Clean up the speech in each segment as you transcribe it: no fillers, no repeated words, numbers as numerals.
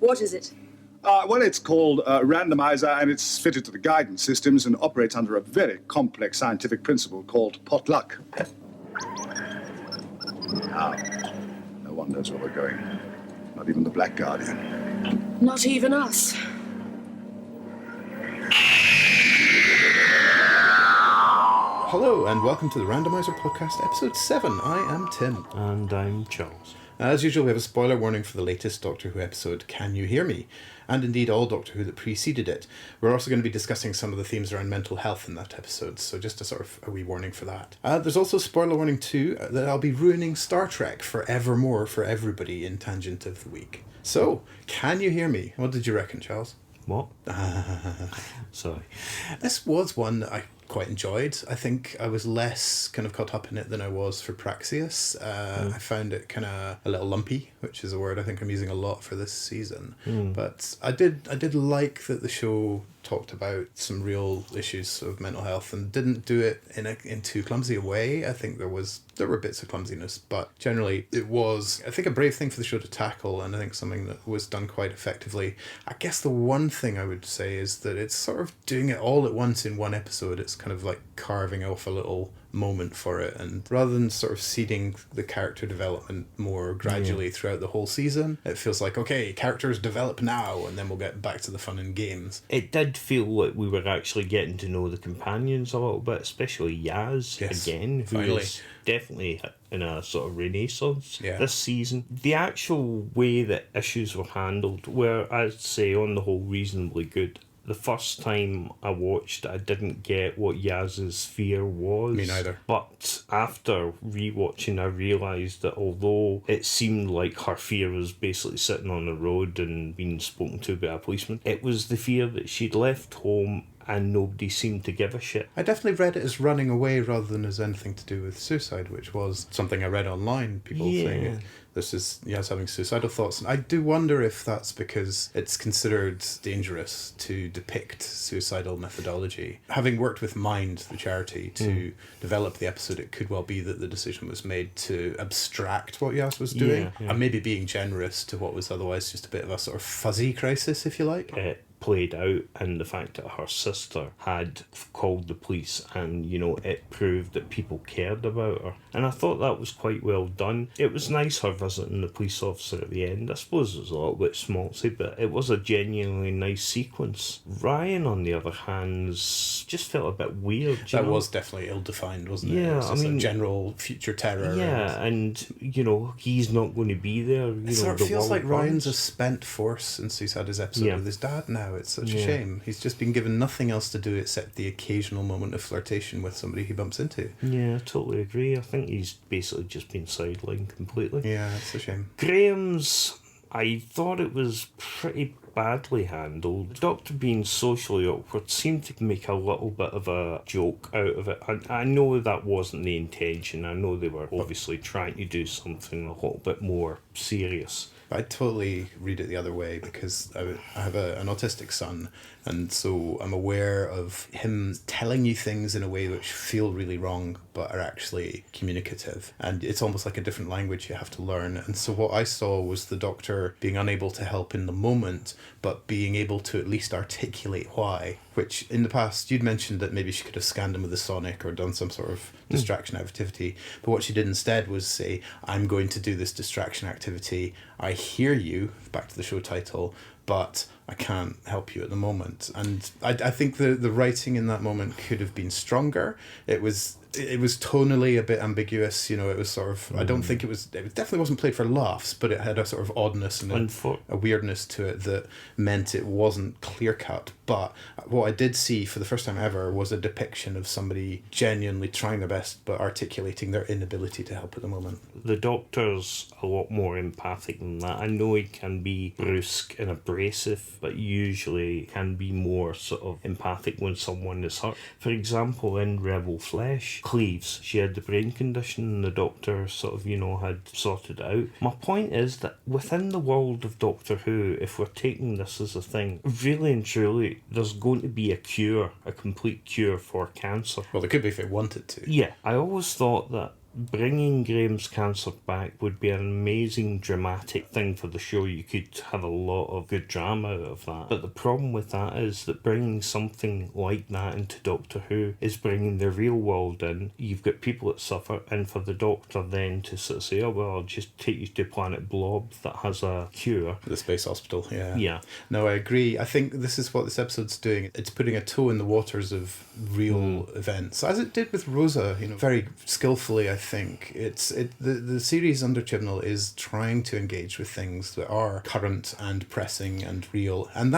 What is it? Well, it's called a randomizer, and it's fitted to the guidance systems and operates under a very complex scientific principle called potluck. Now, no one knows where we're going. Not even the Black Guardian. Not even us. Hello, and welcome to the Randomizer Podcast, Episode 7. I am Tim. And I'm Charles. As usual, we have a spoiler warning for the latest Doctor Who episode, Can You Hear Me? And indeed all Doctor Who that preceded it. We're also going to be discussing some of the themes around mental health in that episode, so just a sort of a wee warning for that. There's also a spoiler warning too, that I'll be ruining Star Trek forevermore for everybody in Tangent of the Week. So, Can You Hear Me? What did you reckon, Charles? What? Sorry. This was one that I quite enjoyed. I think I was less kind of caught up in it than I was for Praxeus. I found it kind of a little lumpy, which is a word I think I'm using a lot for this season. But I did like that the show talked about some real issues of mental health and didn't do it in too clumsy a way. I think there were bits of clumsiness, but generally it was, I think, a brave thing for the show to tackle, and I think something that was done quite effectively. I guess the one thing I would say is that it's sort of doing it all at once in one episode. It's kind of like carving off a little moment for it, and rather than sort of seeding the character development more gradually throughout the whole season, it feels like, okay, characters develop now and then we'll get back to the fun and games. It did feel like we were actually getting to know the companions a little bit, especially Yaz again, who is definitely in a sort of renaissance this season. The actual way that issues were handled were, I'd say, on the whole, reasonably good. The first time I watched, I didn't get what Yaz's fear was. Me neither. But after rewatching, I realised that although it seemed like her fear was basically sitting on the road and being spoken to by a policeman, it was the fear that she'd left home and nobody seemed to give a shit. I definitely read it as running away rather than as anything to do with suicide, which was something I read online. People saying this is Yaz having suicidal thoughts. And I do wonder if that's because it's considered dangerous to depict suicidal methodology. Having worked with Mind, the charity, to develop the episode, it could well be that the decision was made to abstract what Yaz was doing and maybe being generous to what was otherwise just a bit of a sort of fuzzy crisis, if you like. It played out in the fact that her sister had called the police and, you know, it proved that people cared about her. And I thought that was quite well done. It was nice her visiting the police officer at the end. I suppose it was a little bit schmaltzy, but it was a genuinely nice sequence. Ryan, on the other hand, just felt a bit weird. That was definitely ill-defined, wasn't it? Yeah, it was just a general future terror. Yeah, and you know, he's not going to be there. It sort of feels like Ryan's a spent force since he's had his episode with his dad now. It's such a shame. He's just been given nothing else to do except the occasional moment of flirtation with somebody he bumps into. Yeah, I totally agree. I think he's basically just been sidelined completely. Yeah, it's a shame. Graham's, I thought it was pretty badly handled. The Doctor being socially awkward seemed to make a little bit of a joke out of it. I know that wasn't the intention. I know they were obviously trying to do something a little bit more serious. I totally read it the other way because I have an autistic son, and so I'm aware of him telling you things in a way which feel really wrong but are actually communicative, and it's almost like a different language you have to learn. And so what I saw was the Doctor being unable to help in the moment but being able to at least articulate why, which in the past you'd mentioned that maybe she could have scanned him with a sonic or done some sort of distraction activity, but what she did instead was say, I'm going to do this distraction activity, I hear you, back to the show title, but I can't help you at the moment. And I think the writing in that moment could have been stronger. It was tonally a bit ambiguous, you know. It was sort of, I don't think it definitely wasn't played for laughs, but it had a sort of oddness and a weirdness to it that meant it wasn't clear cut. But what I did see for the first time ever was a depiction of somebody genuinely trying their best but articulating their inability to help at the moment. The Doctor's a lot more empathic than that. I know he can be brusque and abrasive, but usually can be more sort of empathic when someone is hurt. For example, in Rebel Flesh, Cleves, she had the brain condition and the Doctor sort of, you know, had sorted it out. My point is that within the world of Doctor Who, if we're taking this as a thing, really and truly, there's going to be a cure, a complete cure for cancer. Well, there could be if it wanted to. Yeah, I always thought that bringing Graham's cancer back would be an amazing dramatic thing for the show. You could have a lot of good drama out of that. But the problem with that is that bringing something like that into Doctor Who is bringing the real world in. You've got people that suffer, and for the Doctor then to sort of say, oh, well, I'll just take you to Planet Blob that has a cure. The space hospital, yeah. Yeah. No, I agree. I think this is what this episode's doing. It's putting a toe in the waters of real events, as it did with Rosa, very skillfully, I think. The series under Chibnall is trying to engage with things that are current and pressing and real, and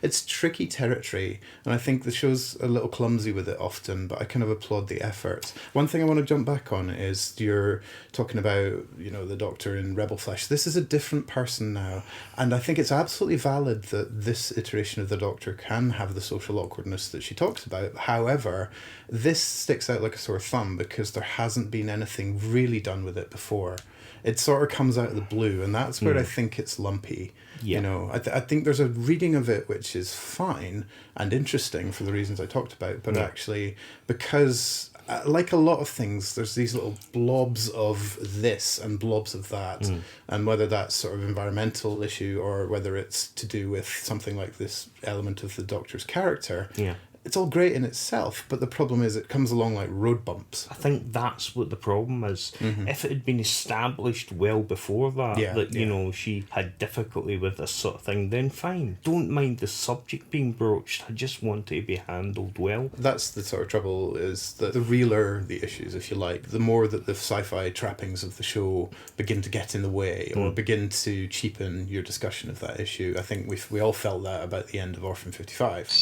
it's tricky territory, and I think the show's a little clumsy with it often, but I kind of applaud the effort. One thing I want to jump back on is you're talking about, the Doctor in Rebel Flesh. This is a different person now, and I think it's absolutely valid that this iteration of the Doctor can have the social awkwardness that she talks about. However, this sticks out like a sore thumb because there hasn't been anything really done with it before. It sort of comes out of the blue, and that's where I think it's lumpy. Yeah. I think there's a reading of it which is fine and interesting for the reasons I talked about, but actually, because like a lot of things, there's these little blobs of this and blobs of that, and whether that's sort of environmental issue or whether it's to do with something like this element of the Doctor's character. Yeah. It's all great in itself, but the problem is it comes along like road bumps. I think that's what the problem is. If it had been established well before that, she had difficulty with this sort of thing, then fine. Don't mind the subject being broached. I just want it to be handled well. That's the sort of trouble, is that the realer the issues, if you like, the more that the sci-fi trappings of the show begin to get in the way or begin to cheapen your discussion of that issue. I think we all felt that about the end of Orphan 55.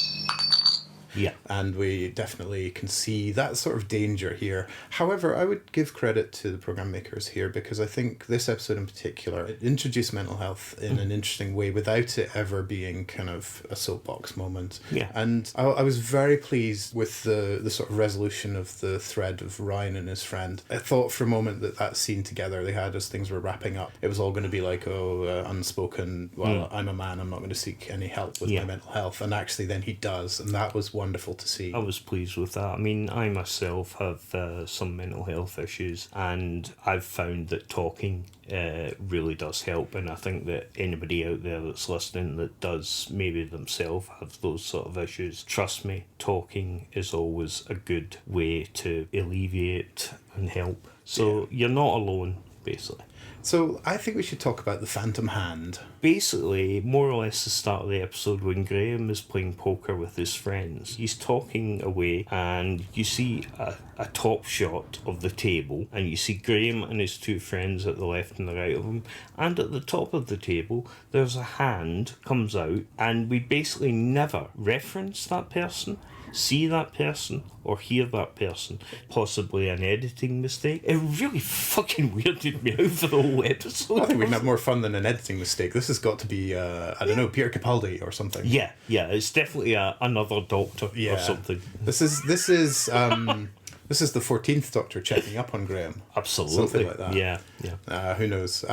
Yeah. And we definitely can see that sort of danger here. However, I would give credit to the programme makers here, because I think this episode in particular, it introduced mental health in an interesting way without it ever being kind of a soapbox moment. Yeah. And I was very pleased with the sort of resolution of the thread of Ryan and his friend. I thought for a moment that scene together they had as things were wrapping up, it was all going to be like, unspoken, well, I'm a man, I'm not going to seek any help with my mental health. And actually then he does, and that was wonderful to see. I was pleased with that. I mean, I myself have some mental health issues, and I've found that talking really does help, and I think that anybody out there that's listening that does maybe themselves have those sort of issues, trust me, talking is always a good way to alleviate and help. So you're not alone, basically. So I think we should talk about the Phantom Hand. Basically, more or less the start of the episode when Graham is playing poker with his friends. He's talking away and you see a top shot of the table, and you see Graham and his two friends at the left and the right of him, and at the top of the table there's a hand comes out, and we basically never reference that person, see that person, or hear that person. Possibly an editing mistake. It really fucking weirded me out for the whole episode. I think we can have more fun than an editing mistake. This has got to be, I don't know, Peter Capaldi or something. Yeah, it's definitely another Doctor or something. This is this is the 14th Doctor checking up on Graham. Absolutely. Something like that. Yeah. Who knows?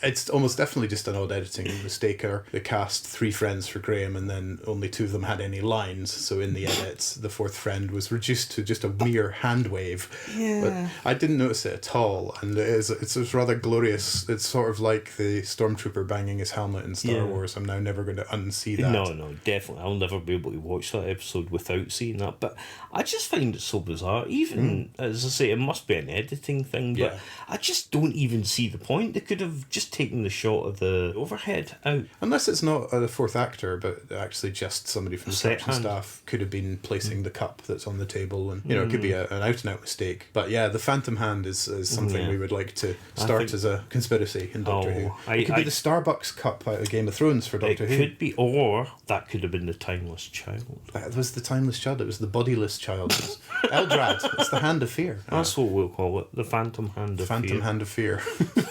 It's almost definitely just an odd editing mistake. They cast 3 friends for Graham, and then only 2 of them had any lines. So in the edits, the 4th friend was reduced to just a mere hand wave. Yeah. But I didn't notice it at all, and it's rather glorious. It's sort of like the stormtrooper banging his helmet in Star Wars. I'm now never going to unsee that. No, definitely. I'll never be able to watch that episode without seeing that. But I just find it so bizarre. Even, as I say, it must be an editing thing, but I just don't even see the point. They could have just taken the shot of the overhead out. Unless it's not a 4th actor, but actually just somebody from the Set production staff could have been placing the cup that's on the table, and it could be an out-and-out mistake. But yeah, the Phantom Hand is something we would like to start as a conspiracy in Doctor Who. It could be the Starbucks cup out of Game of Thrones for Doctor Who. It could be, or that could have been the Timeless Child. That was the Timeless Child. It was the bodiless child. It was Eldrad. It's the Hand of Fear. That's what we'll call it. The Phantom Hand of Fear. Phantom Hand of Fear.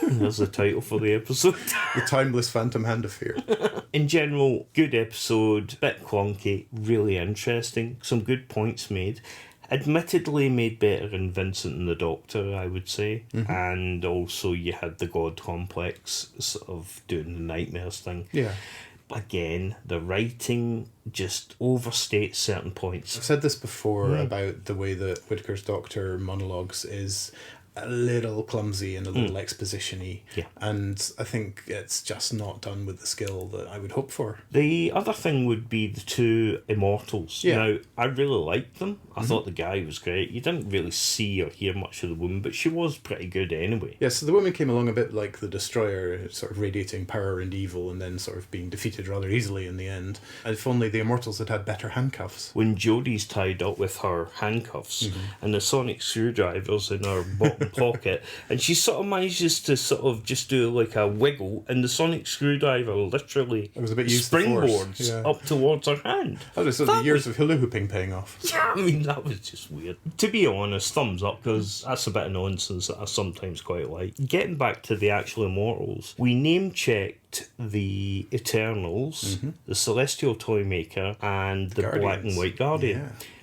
That's the title for the episode. The Timeless Phantom Hand of Fear. In general, good episode, bit clunky, really interesting, some good points made. Admittedly made better in Vincent and the Doctor, I would say. And also you had the God complex sort of doing the nightmares thing. Yeah. Again, the writing just overstates certain points. I've said this before about the way that Whittaker's Doctor monologues is a little clumsy and a little exposition-y. Yeah. And I think it's just not done with the skill that I would hope for. The other thing would be the two immortals. Yeah. Now, I really liked them. I thought the guy was great. You didn't really see or hear much of the woman, but she was pretty good anyway. Yeah, so the woman came along a bit like the Destroyer, sort of radiating power and evil and then sort of being defeated rather easily in the end. And if only the Immortals had had better handcuffs. When Jodie's tied up with her handcuffs and the sonic screwdriver's in her bottom pocket, and she sort of manages to sort of just do like a wiggle, and the sonic screwdriver literally It was a bit used to force, springboards yeah. up towards her hand. Oh, so the years of hula hooping paying off. Yeah, I mean, that was just weird. To be honest, thumbs up, because that's a bit of nonsense that I sometimes quite like. Getting back to the actual Immortals, we name-checked the Eternals, the Celestial Toymaker, and the Black Guardians. and White Guardian.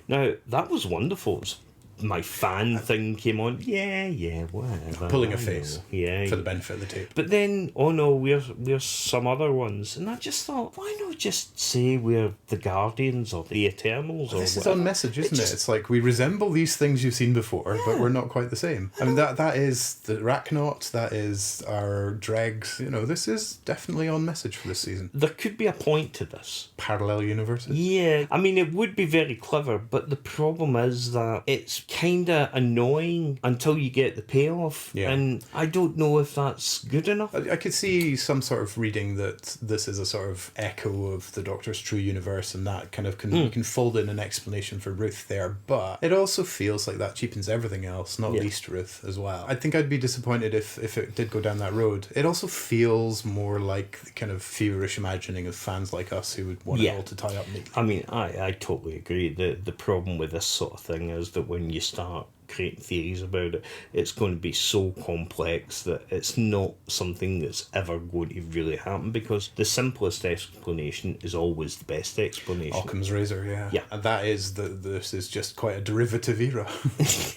Yeah. Now, that was wonderful. It was my fan thing came on. Yeah, whatever. Pulling a I face. know. Yeah. For the benefit of the tape. But then, oh no, we're some other ones. And I just thought, why not just say we're the Guardians or the Eternals or This is whatever? on message, isn't it? It's like we resemble these things you've seen before, but we're not quite the same. I mean, that is the Rachnaut, that is our dregs. You know, this is definitely on message for this season. There could be a point to this. Parallel universes. Yeah, I mean, it would be very clever, but the problem is that it's kind of annoying until you get the payoff. Yeah. And I don't know if that's good enough. I could see some sort of reading that this is a sort of echo of the Doctor's true universe, and that kind of you can fold in an explanation for Ruth there, but it also feels like that cheapens everything else, not least Ruth as well. I think I'd be disappointed if it did go down that road. It also feels more like the kind of feverish imagining of fans like us who would want it all to tie up neatly. I mean, I totally agree. The problem with this sort of thing is that when you start creating theories about it, it's going to be so complex that it's not something that's ever going to really happen, because the simplest explanation is always the best explanation. Occam's razor, yeah. Yeah. And that is this is just quite a derivative era.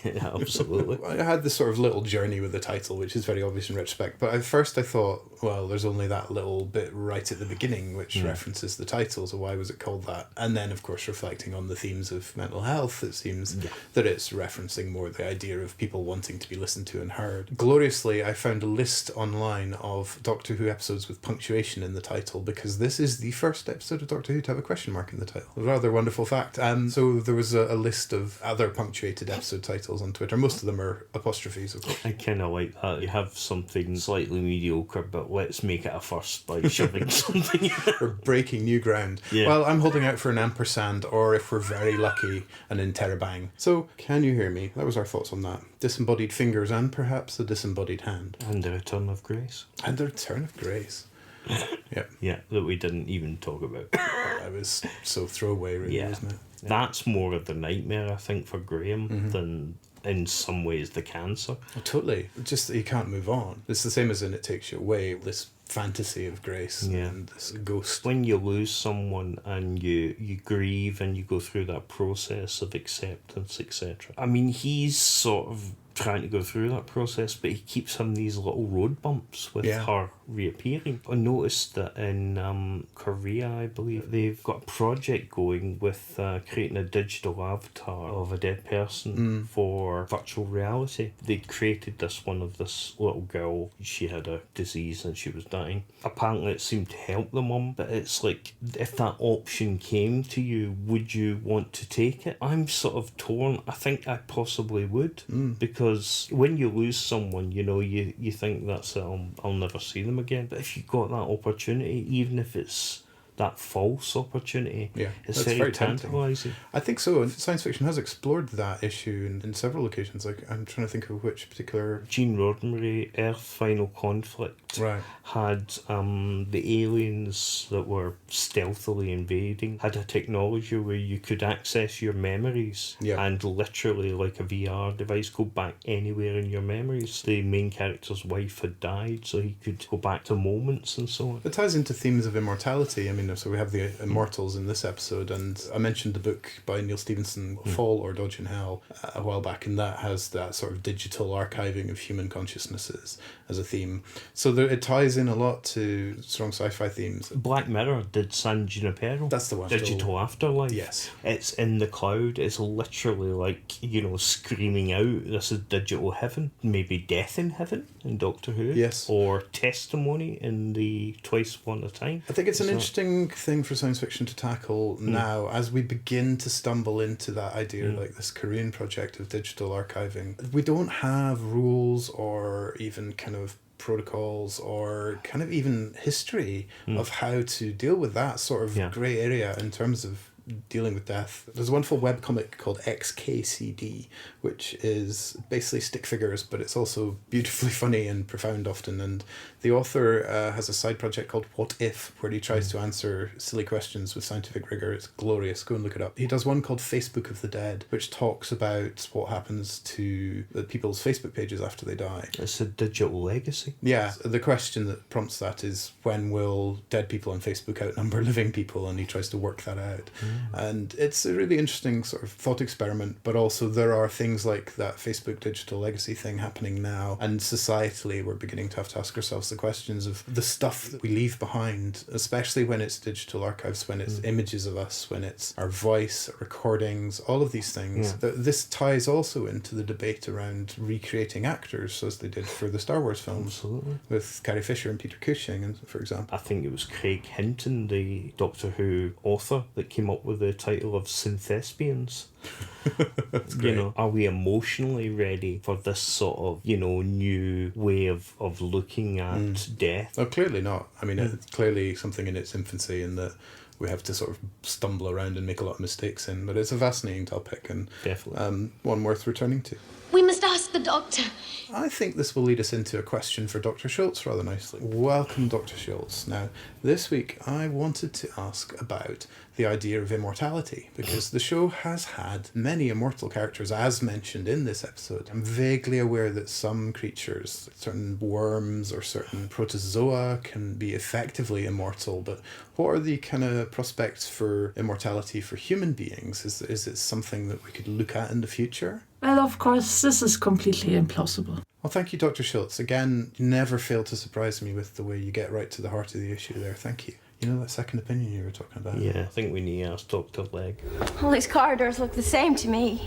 Yeah, absolutely. I had this sort of little journey with the title, which is very obvious in retrospect. But at first I thought, well, there's only that little bit right at the beginning which references the title, so why was it called that? And then, of course, reflecting on the themes of mental health, it seems that it's referencing more the idea of people wanting to be listened to and heard. Gloriously, I found a list online of Doctor Who episodes with punctuation in the title, because this is the first episode of Doctor Who to have a question mark in the title. A rather wonderful fact. So there was a list of other punctuated episode titles on Twitter. Most of them are apostrophes, of course. I kind of like that. You have something slightly mediocre, but let's make it a first by shoving something in. We're breaking new ground. Yeah. Well, I'm holding out for an ampersand, or if we're very lucky, an interrobang. So, can you hear me? That was our thoughts on that. Disembodied fingers and perhaps a disembodied hand. And the return of grace. And the return of grace. Yep. Yeah, that we didn't even talk about. That was so throwaway, really, Yeah. wasn't it? That's more of the nightmare, I think, for Graham than, in some ways, the cancer. Oh, totally. Just that you can't move on. It's the same as in It Takes You Away, this fantasy of grace and this ghost. When you lose someone and you grieve and you go through that process of acceptance, etc. I mean, he's sort of trying to go through that process, but he keeps having these little road bumps with her reappearing. I noticed that in Korea, I believe, they've got a project going with creating a digital avatar of a dead person for virtual reality. They created this one of this little girl. She had a disease and she was dying. Apparently it seemed to help the mum, but it's like, if that option came to you, would you want to take it? I'm sort of torn. I think I possibly would, because when you lose someone, you know, you think that's it, I'll never see them again. But if you got that opportunity, even if it's that false opportunity, it's that's very tempting. tantalising. I think so, and science fiction has explored that issue in several occasions. Like, I'm trying to think of which particular... Gene Roddenberry, Earth Final Conflict, had the aliens that were stealthily invading, had a technology where you could access your memories and literally, like a VR device, go back anywhere in your memories. The main character's wife had died, so he could go back to moments and so on. It ties into themes of immortality. I mean, So we have the Immortals in this episode, and I mentioned the book by Neil Stephenson, Fall or Dodge in Hell, a while back, and that has that sort of digital archiving of human consciousnesses as a theme. So it ties in a lot to strong sci-fi themes. Black Mirror did San Junipero. That's the one. Digital Afterlife. Yes. It's in the cloud. It's literally like, screaming out, this is digital heaven. Maybe death in heaven in Doctor Who. Yes. Or testimony in the Twice Upon a Time. I think it's an interesting thing for science fiction to tackle now as we begin to stumble into that idea, like this Korean project of digital archiving. We don't have rules or even kind of protocols or kind of even history of how to deal with that sort of grey area in terms of dealing with death. There's a wonderful webcomic called XKCD, which is basically stick figures, but it's also beautifully funny and profound often. And the author has a side project called What If, where he tries to answer silly questions with scientific rigour. It's glorious. Go and look it up. He does one called Facebook of the Dead, which talks about what happens to the people's Facebook pages after they die. It's a digital legacy. Yeah, the question that prompts that is, when will dead people on Facebook outnumber living people? And he tries to work that out. And it's a really interesting sort of thought experiment, but also there are things like that Facebook digital legacy thing happening now, and societally we're beginning to have to ask ourselves the questions of the stuff that we leave behind, especially when it's digital archives, when it's images of us, when it's our voice, recordings, all of these things. This ties also into the debate around recreating actors, as they did for the Star Wars films. Absolutely. With Carrie Fisher and Peter Cushing, for example. I think it was Craig Hinton, the Doctor Who author, that came up with the title of Synthespians. That's great. Are we emotionally ready for this sort of, new way of looking at death? Oh, clearly not. I mean, it's clearly something in its infancy, and that we have to sort of stumble around and make a lot of mistakes in. But it's a fascinating topic, and definitely one worth returning to. We must ask the doctor. I think this will lead us into a question for Dr. Schultz rather nicely. Welcome, Dr. Schultz. Now, this week I wanted to ask about the idea of immortality, because the show has had many immortal characters, as mentioned in this episode. I'm vaguely aware that some creatures, certain worms or certain protozoa, can be effectively immortal, but what are the kind of prospects for immortality for human beings? Is it something that we could look at in the future? Well, of course, this is completely implausible. Well, thank you, Dr. Schultz. Again, you never fail to surprise me with the way you get right to the heart of the issue there. Thank you. You know that second opinion you were talking about? Yeah, I think we need to ask Dr. Legg. All these corridors look the same to me.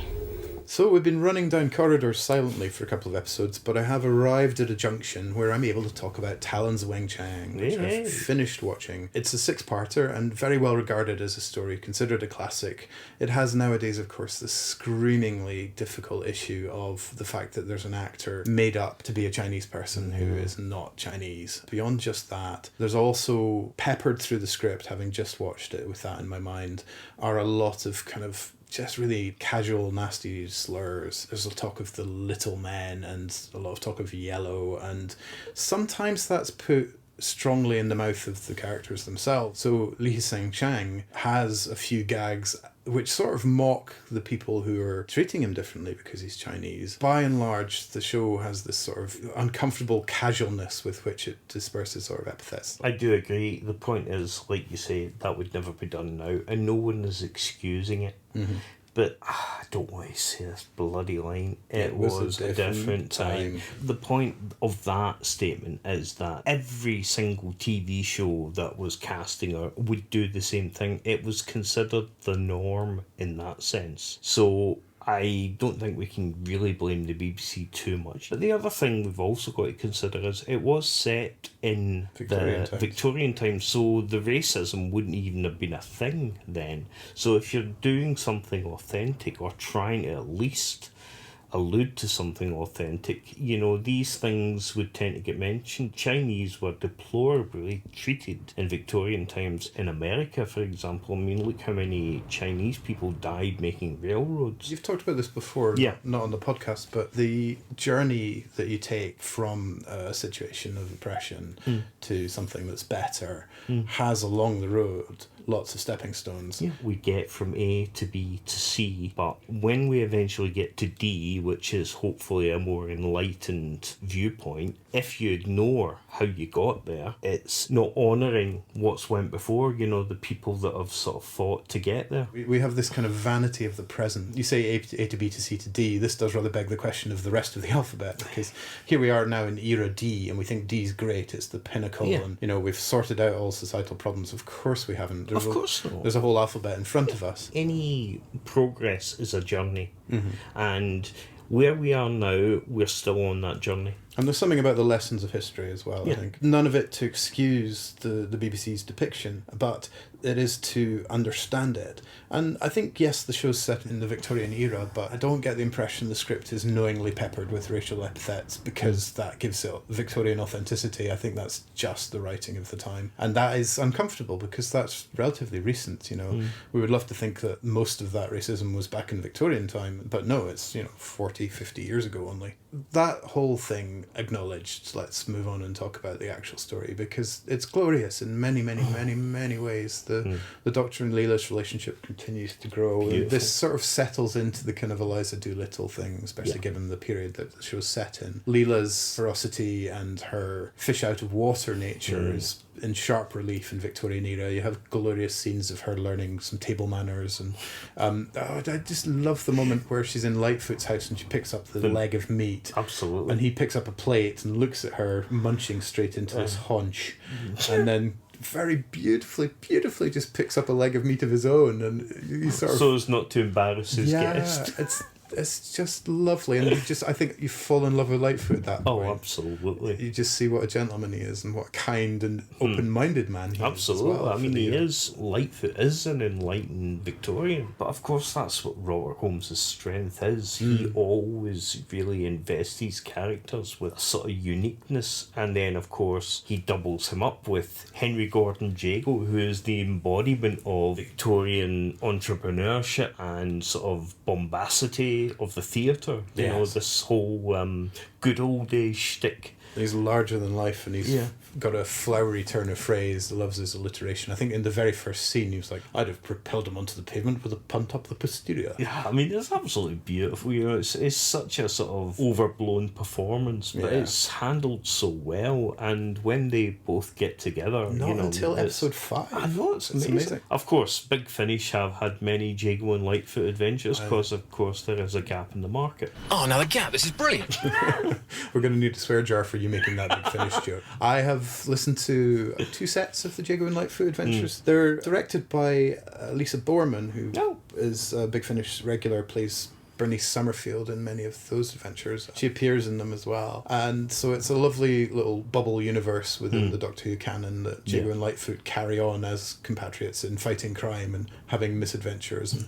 So we've been running down corridors silently for a couple of episodes, but I have arrived at a junction where I'm able to talk about Talon's Weng Chang, which I've finished watching. It's a 6-parter and very well regarded as a story, considered a classic. It has nowadays, of course, this screamingly difficult issue of the fact that there's an actor made up to be a Chinese person who is not Chinese. Beyond just that, there's also, peppered through the script, having just watched it with that in my mind, are a lot of kind of just really casual, nasty slurs. There's a talk of the little men and a lot of talk of yellow, and sometimes that's put strongly in the mouth of the characters themselves. So Li Seng Chang has a few gags which sort of mock the people who are treating him differently because he's Chinese. By and large, the show has this sort of uncomfortable casualness with which it disperses sort of epithets. I do agree. The point is, like you say, that would never be done now, and no one is excusing it. But I don't want to say this bloody line. It was a different time. The point of that statement is that every single TV show that was casting her would do the same thing. It was considered the norm in that sense. So I don't think we can really blame the BBC too much. But the other thing we've also got to consider is it was set in Victorian times, so the racism wouldn't even have been a thing then. So if you're doing something authentic or trying to at least allude to something authentic, these things would tend to get mentioned. Chinese were deplorably treated in Victorian times. In America, for example, look how many Chinese people died making railroads. You've talked about this before, not on the podcast, but the journey that you take from a situation of oppression to something that's better has along the road lots of stepping stones. Yeah, we get from A to B to C, but when we eventually get to D, which is hopefully a more enlightened viewpoint, if you ignore how you got there, it's not honouring what's went before, you know, the people that have sort of fought to get there. We have this kind of vanity of the present. You say A to B to C to D, this does rather beg the question of the rest of the alphabet, because here we are now in era D, and we think D's great, it's the pinnacle, and, you know, we've sorted out all societal problems. Of course we haven't. Of course not. There's a whole alphabet in front of us. Any progress is a journey, and where we are now, we're still on that journey. And there's something about the lessons of history as well, I think. None of it to excuse the BBC's depiction, but it is to understand it. And I think, yes, the show's set in the Victorian era, but I don't get the impression the script is knowingly peppered with racial epithets because that gives it Victorian authenticity. I think that's just the writing of the time. And that is uncomfortable because that's relatively recent, you know. We would love to think that most of that racism was back in Victorian time, but no, it's, 40, 50 years ago only. That whole thing acknowledged, let's move on and talk about the actual story, because it's glorious in many, many, many, many ways. The Doctor and Leela's relationship continues to grow. And this sort of settles into the kind of Eliza Doolittle thing, especially given the period that the show's set in. Leela's ferocity and her fish out of water nature is in sharp relief in Victorian era. You have glorious scenes of her learning some table manners, and I just love the moment where she's in Lightfoot's house and she picks up the leg of meat. Absolutely. And he picks up a plate and looks at her munching straight into his haunch, and then very beautifully just picks up a leg of meat of his own, and he sort of... So as not to embarrass his guest. It's just lovely, and I think you fall in love with Lightfoot at that point. Oh, absolutely. You just see what a gentleman he is and what a kind and open-minded man he is as well. I mean, Lightfoot is an enlightened Victorian, but of course that's what Robert Holmes' strength is. He always really invests his characters with a sort of uniqueness, and then of course he doubles him up with Henry Gordon Jago, who is the embodiment of Victorian entrepreneurship and sort of bombacity of the theatre, you know, this whole good old days shtick. He's larger than life, and he's got a flowery turn of phrase, loves his alliteration. I think in the very first scene he was like, I'd have propelled him onto the pavement with a punt up the posterior. Yeah, I mean, it's absolutely beautiful. You know, it's such a sort of overblown performance, but it's handled so well. And when they both get together, not until episode 5. I know, it's amazing. Of course, Big Finish have had many Jago and Lightfoot adventures because, of course, there is a gap in the market. Oh, now the gap. This is brilliant. We're going to need a swear jar for you making that Big Finish joke. I have listened to 2 sets of the Jago and Lightfoot adventures. They're directed by Lisa Borman, who is a Big Finish regular, plays Bernice Summerfield in many of those adventures. She appears in them as well. And so it's a lovely little bubble universe within the Doctor Who canon that Jago and Lightfoot carry on as compatriots in fighting crime and having misadventures.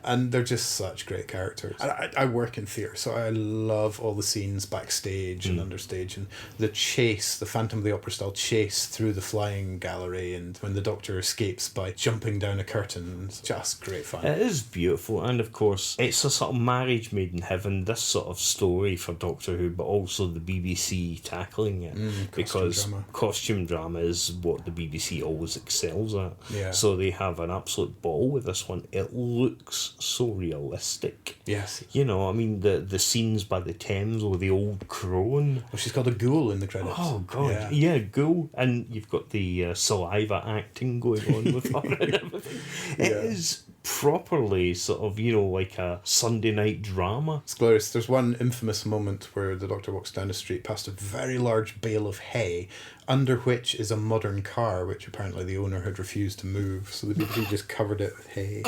And they're just such great characters. I work in theatre, so I love all the scenes backstage and understage, and the chase, the Phantom of the Opera style chase through the flying gallery, and when the Doctor escapes by jumping down a curtain. It's just great fun. It is beautiful, and of course it's a sort of marriage made in heaven, this sort of story for Doctor Who, but also the BBC tackling it, because costume drama is what the BBC always excels at. So they have an absolute ball with this one. It looks so realistic. Yes. You know, I mean, the scenes by the Thames with the old crone. Well, she's called a ghoul in the credits. Oh god, yeah, ghoul, and you've got the saliva acting going on with her and everything. It is properly sort of, you know, like a Sunday night drama. It's glorious. There's one infamous moment where the Doctor walks down the street past a very large bale of hay, under which is a modern car, which apparently the owner had refused to move, so the BBC just covered it with hay.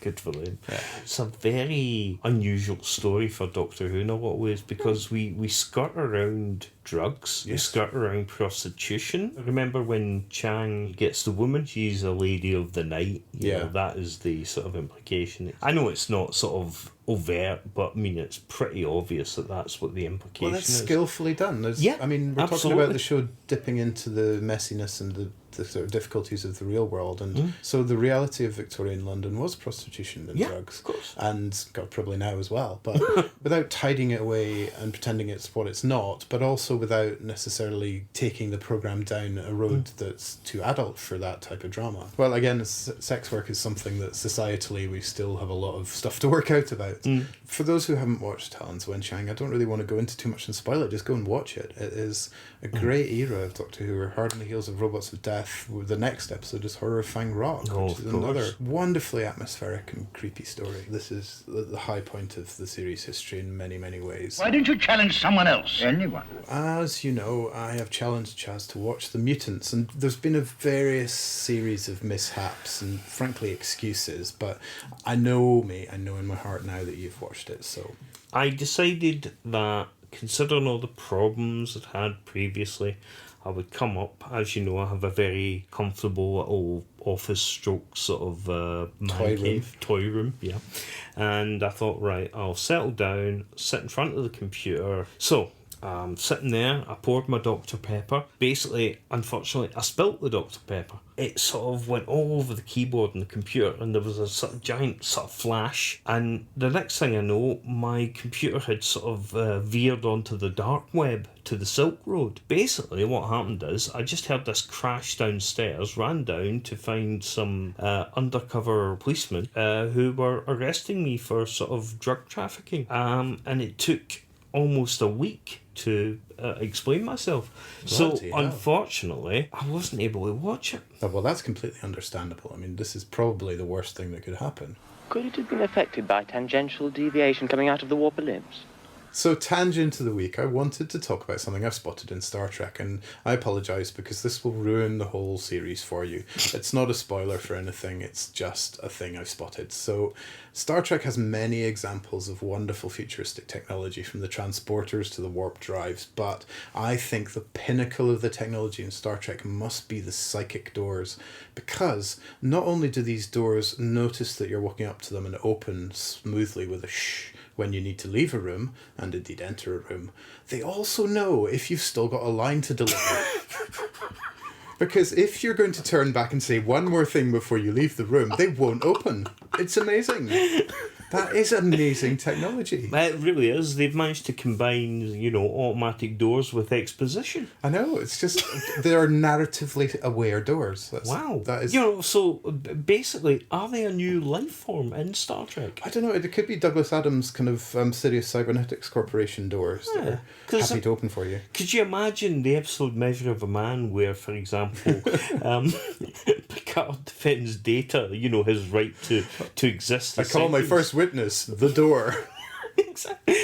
Good for them. It's a very unusual story for Doctor Who in a lot of ways, because we skirt around drugs, we skirt around prostitution. Remember when Chang gets the woman, she's a lady of the night. You know, that is the sort of implication. I know it's not sort of overt, but I mean, it's pretty obvious that that's what the implication is. Well, that's skillfully done. I mean, we're talking about the show dipping into the messiness and the the sort of difficulties of the real world. And so the reality of Victorian London was prostitution and drugs. Of course. And God, probably now as well. But without tidying it away and pretending it's what it's not, but also without necessarily taking the programme down a road that's too adult for that type of drama. Well, again, sex work is something that societally we still have a lot of stuff to work out about. For those who haven't watched Talon's Wenchang, I don't really want to go into too much and spoil it. Just go and watch it. It is a great era of Doctor Who. We're hard on the heels of Robots of Death. The next episode is Horror of Fang Rock, which is another wonderfully atmospheric and creepy story. This is the high point of the series history in many, many ways. Why don't you challenge someone else? Anyone. As you know, I have challenged Chaz to watch The Mutants, and there's been a various series of mishaps and, frankly, excuses, but I know, mate, I know in my heart now that you've watched it, so... I decided that, considering all the problems I'd had previously, I would come up. As you know, I have a very comfortable little office stroke sort of toy room, yeah. And I thought, right, I'll settle down, sit in front of the computer. So, sitting there, I poured my Dr Pepper. Basically, unfortunately, I spilt the Dr Pepper. It sort of went all over the keyboard and the computer, and there was a sort of giant sort of flash. And the next thing I know, my computer had sort of veered onto the dark web, to the Silk Road. Basically, what happened is, I just heard this crash downstairs, ran down to find some undercover policemen who were arresting me for sort of drug trafficking. And it took almost a week to explain myself. Bloody hell. Unfortunately, I wasn't able to watch it. Oh, well, that's completely understandable. I mean, this is probably the worst thing that could happen. Could it have been affected by tangential deviation coming out of the warp ellipse? So, tangent of the week, I wanted to talk about something I've spotted in Star Trek, and I apologise because this will ruin the whole series for you. It's not a spoiler for anything, it's just a thing I've spotted. So, Star Trek has many examples of wonderful futuristic technology, from the transporters to the warp drives, but I think the pinnacle of the technology in Star Trek must be the psychic doors, because not only do these doors notice that you're walking up to them and open smoothly with a shh when you need to leave a room, and indeed enter a room, they also know if you've still got a line to deliver. Because if you're going to turn back and say one more thing before you leave the room, they won't open. It's amazing. That is amazing technology. It really is. They've managed to combine, automatic doors with exposition. I know, it's just, they are narratively aware doors. Wow. That is... so basically, are they a new life form in Star Trek? I don't know, it could be Douglas Adams' kind of Sirius Cybernetics Corporation doors that are happy to open for you. Could you imagine the episode Measure of a Man where, for example, Picard defends Data, his right to exist? I call my first witness the door. Exactly.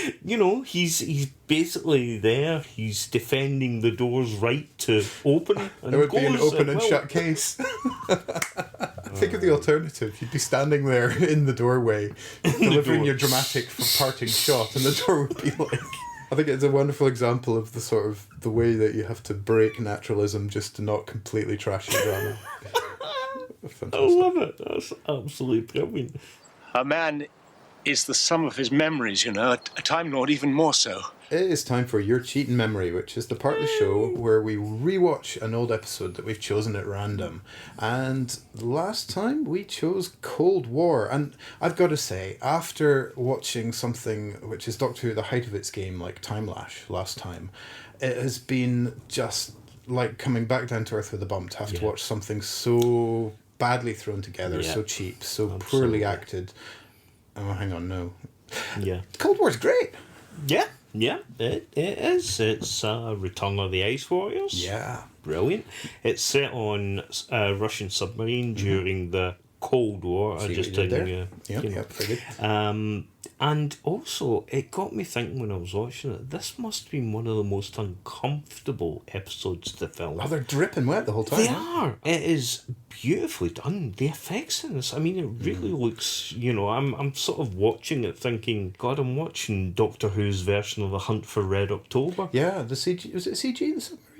He's basically there. He's defending the door's right to open. And it would be an open and shut case. Think of the alternative. You'd be standing there in the doorway, delivering your dramatic parting shot, and the door would be like... I think it's a wonderful example of the way that you have to break naturalism just to not completely trash your drama. Fantastic. I love it. That's absolutely brilliant. A man is the sum of his memories, a Time Lord even more so. It is time for Your Cheatin Memory, which is the part of the show where we rewatch an old episode that we've chosen at random. And last time we chose Cold War. And I've got to say, after watching something which is Doctor Who at the height of its game, like Time Lash last time, it has been just like coming back down to earth with a bump to have to watch something so badly thrown together, so cheap, so poorly acted. Oh, hang on, no. Yeah. Cold War's great. Yeah, it is. It's Return of the Ice Warriors. Yeah. Brilliant. It's set on a Russian submarine during the Cold War. Very good. And also, it got me thinking when I was watching it, this must have been one of the most uncomfortable episodes to film. Oh, they're dripping wet the whole time. They are. It is beautifully done. The effects in this, it really looks, I'm sort of watching it thinking, God, I'm watching Doctor Who's version of The Hunt for Red October. Yeah, the CG, was it CG in the submarine?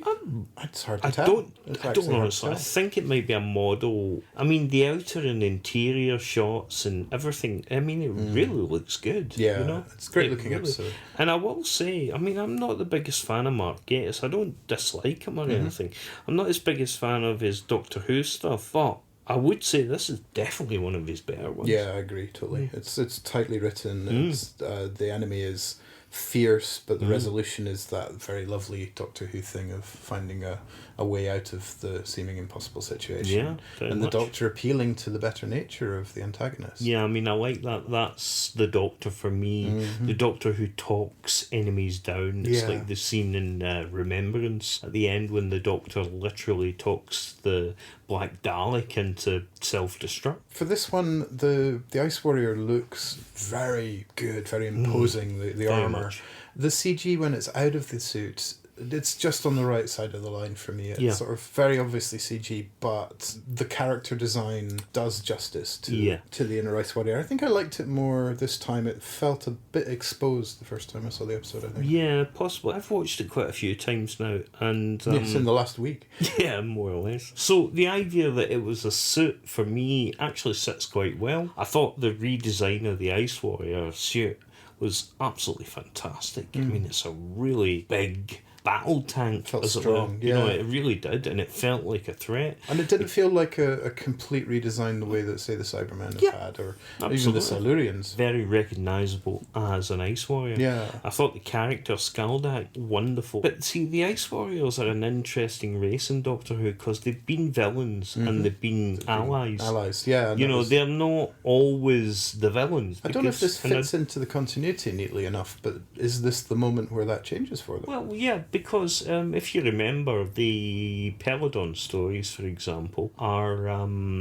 It's hard to I tell. don't. It's I actually don't know. hard to So I tell. think it might be a model. I mean, the outer and interior shots and everything. I mean, it really looks good. Yeah, you know? it's a great looking episode. And I will say, I mean, I'm not the biggest fan of Mark Gatiss. I don't dislike him or anything. I'm not his biggest fan of his Doctor Who stuff, but I would say this is definitely one of his better ones. Yeah, I agree totally. It's tightly written. It's the enemy is fierce, but the resolution is that very lovely Doctor Who thing of finding a way out of the seeming impossible situation. Yeah, very and much. the Doctor appealing to the better nature of the antagonist. Yeah, I mean, I like that. That's the Doctor for me. The Doctor who talks enemies down. It's Yeah. like the scene in Remembrance at the end when the Doctor literally talks the Black Dalek into self-destruct. For this one, the Ice Warrior looks very good, very imposing, the armour. much. The CG, when it's out of the suit, it's just on the right side of the line for me. It's Yeah. sort of very obviously CG, but the character design does justice to the Inner Ice Warrior. I think I liked it more this time. It felt a bit exposed the first time I saw the episode, I think. Yeah, possible. I've watched it quite a few times now, and Yes, in the last week. yeah, more or less. So the idea that it was a suit for me actually sits quite well. I thought the redesign of the Ice Warrior suit was absolutely fantastic. I mean, it's a really big battle tank, Felt as strong, it were. You know, yeah. it really did, and it felt like a threat. And it didn't feel like a complete redesign the way that, say, the Cybermen have had, or even the absolutely. Silurians. Very recognisable as an Ice Warrior. Yeah. I thought the character Skaldak wonderful. But see, the Ice Warriors are an interesting race in Doctor Who because they've been villains and they've been allies. Allies, yeah. and You that know, was- they're not always the villains. I don't know if this and fits into the continuity neatly enough, but is this the moment where that changes for them? Well, yeah, because if you remember, the Peladon stories, for example, are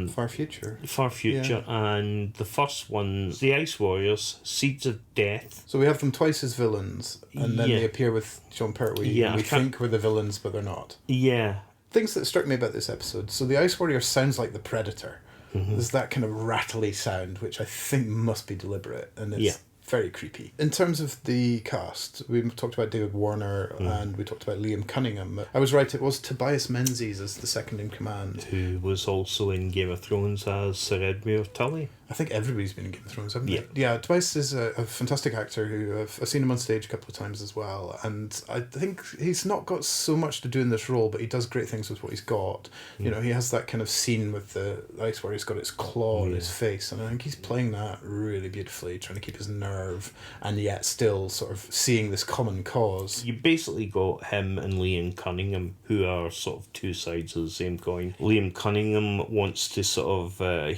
Far future. far future, and the first one, the Ice Warriors, Seeds of Death. So we have them twice as villains, and then Yeah. they appear with John Pertwee, Yeah, and we I can't- think we're the villains, but they're not. Yeah, Things that struck me about this episode. So the Ice Warrior sounds like the Predator. There's that kind of rattly sound, which I think must be deliberate, and it's very creepy. In terms of the cast, we talked about David Warner and we talked about Liam Cunningham. I was right, it was Tobias Menzies as the second in command. who was also in Game of Thrones as Sir Edmure Tully. I think everybody's been in Game of Thrones, haven't Yeah. they? Yeah, Tobias is a fantastic actor who I've seen him on stage a couple of times as well, and I think he's not got so much to do in this role, but he does great things with what he's got. You know, he has that kind of scene with the Ice Warrior, he's got his claw on his face, and I think he's playing that really beautifully, trying to keep his nerve, and yet still sort of seeing this common cause. You basically got him and Liam Cunningham, who are sort of two sides of the same coin. Liam Cunningham wants to sort of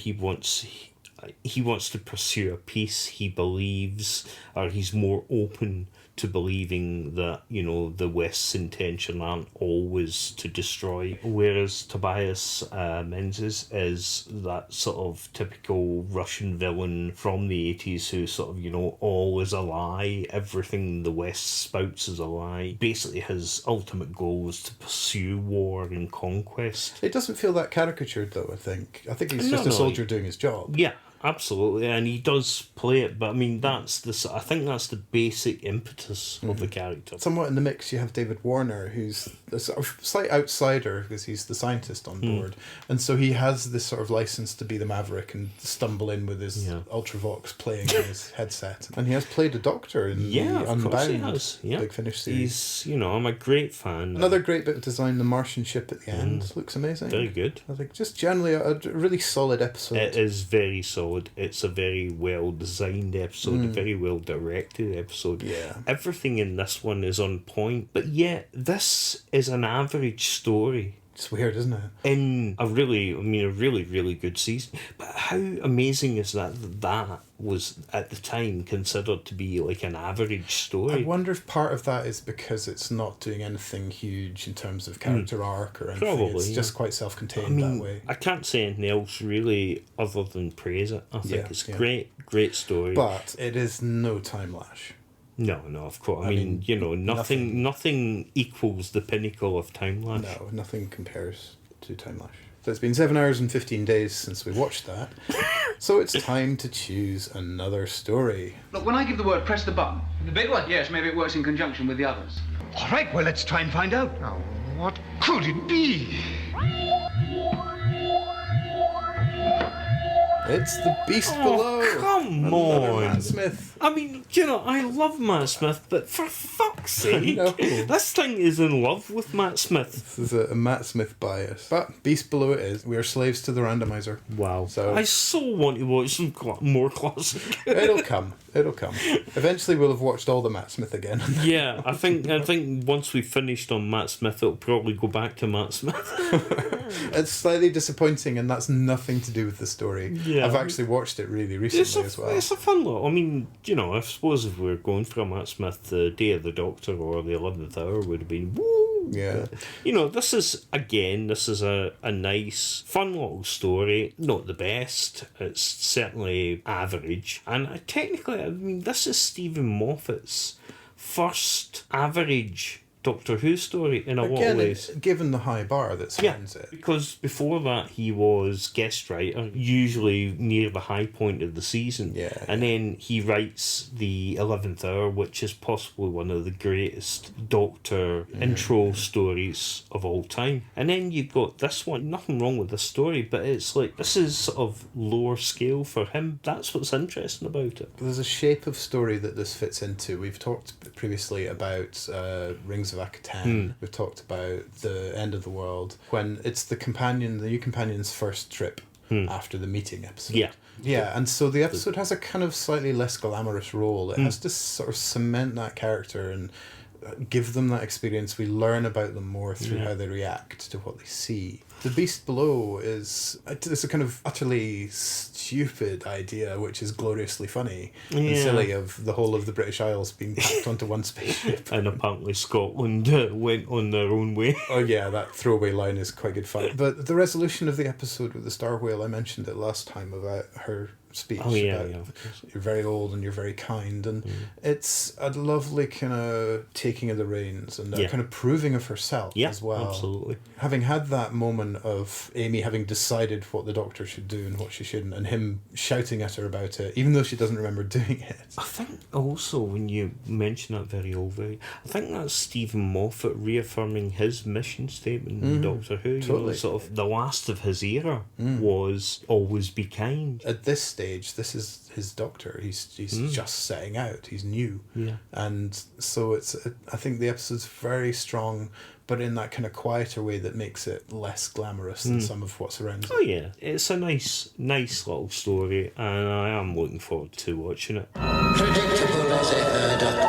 he wants to pursue a peace. He believes, or he's more open to believing that, you know, the West's intention aren't always to destroy, whereas Tobias Menzies is that sort of typical Russian villain from the 80s who sort of, you know, all is a lie, everything the West spouts is a lie. Basically his ultimate goal is to pursue war and conquest. It doesn't feel that caricatured though, I think. I think he's No, just a no, soldier doing his job. Yeah, absolutely, and he does play it, but I mean I think that's the basic impetus of the character. Somewhat in the mix, you have David Warner, who's a sort of slight outsider because he's the scientist on board, and so he has this sort of license to be the maverick and stumble in with his Ultravox playing in his headset. And he has played a doctor in the Of course he Unbound has. Yeah. Big Finish series. He's, you know, I'm a great fan. Another great bit of design, the Martian ship at the end looks amazing. Very good. I think just generally a really solid episode. It is very solid. It's a very well designed episode, a very well directed episode. Yeah. Everything in this one is on point, but yet this is an average story It's weird, isn't it? in a really, really good season. But how amazing is that was at the time considered to be like an average story? I wonder if part of that is because it's not doing anything huge in terms of character arc or anything. Probably, it's yeah. just quite self-contained that way. I can't say anything else really other than praise it. I think it's great story. But it is no time lash. No, of course. I I mean, mean, you know, nothing equals the pinnacle of Time Lash. No, nothing compares to Time Lash. So it's been 7 hours and 15 days since we watched that. So it's time to choose another story. Look, when I give the word, press the button. The big one? Yes, maybe it works in conjunction with the others. All right, well, let's try and find out. What could it be? It's the Beast Below. Come Another on. Matt Smith. I mean, I love Matt Smith, but for fuck's sake, know. this thing is in love with Matt Smith. This is a Matt Smith bias. But Beast Below it is. We are slaves to the randomizer. Wow. So I so want to watch some more classic. it'll come. It'll come. Eventually we'll have watched all the Matt Smith again. Yeah, I think once we've finished on Matt Smith, it'll probably go back to Matt Smith. It's slightly disappointing, and that's nothing to do with the story. Yeah. I've actually watched it really recently as well. It's a fun lot. I mean, I suppose if we were going for a Matt Smith, the Day of the Doctor or the 11th Hour would have been woo. Yeah. This is a nice, fun little story. Not the best. It's certainly average. And technically, I mean, this is Stephen Moffat's first average Doctor Who story in a lot of ways. Given the high bar that surrounds it. Because before that he was guest writer, usually near the high point of the season. Yeah. And then he writes the 11th Hour, which is possibly one of the greatest Doctor intro stories of all time. And then you've got this one. Nothing wrong with this story, but it's like, this is sort of lower scale for him. That's what's interesting about it. There's a shape of story that this fits into. We've talked previously about Rings of Akatan. We've talked about the End of the World, when it's the new companion's first trip after the meeting episode. Yeah, and so the episode has a kind of slightly less glamorous role. It has to sort of cement that character and give them that experience. We learn about them more through how they react to what they see. The Beast Below is it's a kind of utterly stupid idea, which is gloriously funny and silly, of the whole of the British Isles being packed onto one spaceship. And apparently Scotland went on their own way. Oh yeah, that throwaway line is quite good fun. But the resolution of the episode with the star whale, I mentioned it last time about her speech about you're very old and you're very kind, and it's a lovely kind of taking of the reins and a kind of proving of herself as well. Absolutely. Having had that moment of Amy having decided what the Doctor should do and what she shouldn't, and him shouting at her about it, even though she doesn't remember doing it. I think also, when you mention that very old, I think that's Stephen Moffat reaffirming his mission statement in Doctor Who. Totally. Sort of the last of his era was always be kind. At this stage, this is his Doctor. He's just setting out. He's new. Yeah. And so I think the episode's very strong, but in that kind of quieter way that makes it less glamorous than some of what surrounds it. Oh yeah, it's a nice little story, and I am looking forward to watching it. Predictable as ever, Doctor.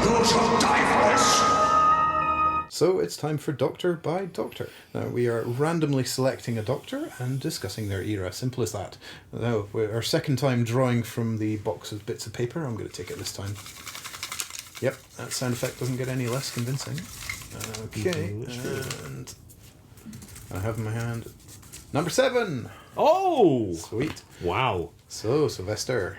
You shall die for this! So it's time for Doctor by Doctor. Now we are randomly selecting a Doctor and discussing their era. Simple as that. Now, our second time drawing from the box of bits of paper. I'm going to take it this time. Yep, that sound effect doesn't get any less convincing. Okay, and I have in my hand number 7. Oh! Sweet. Wow. So, Sylvester.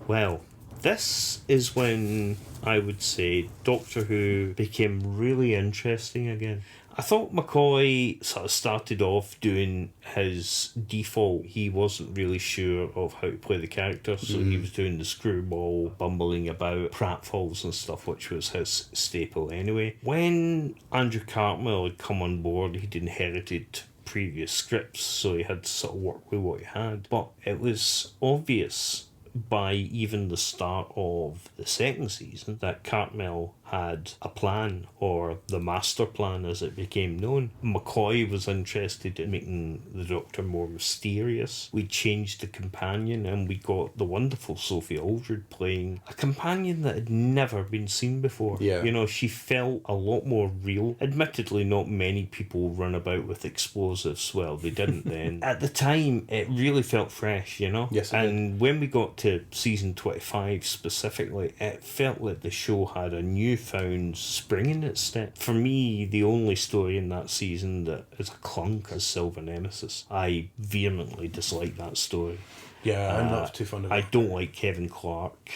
Well, this is when I would say Doctor Who became really interesting again. I thought McCoy sort of started off doing his default. He wasn't really sure of how to play the character, so he was doing the screwball, bumbling about, pratfalls and stuff, which was his staple anyway. When Andrew Cartmel had come on board, he'd inherited previous scripts, so he had to sort of work with what he had. But it was obvious by even the start of the second season that Cartmel had a plan, or the master plan as it became known. McCoy was interested in making the Doctor more mysterious. We changed the companion and we got the wonderful Sophie Aldred playing a companion that had never been seen before. Yeah. She felt a lot more real. Admittedly, not many people run about with explosives. Well, they didn't then. At the time, it really felt fresh, Yes, it and when we got to season 25 specifically, it felt like the show had a newfound spring in its step. For me, the only story in that season that is a clunk is Silver Nemesis. I vehemently dislike that story. Yeah, I'm not too fond of I it. don't like Kevin Clark.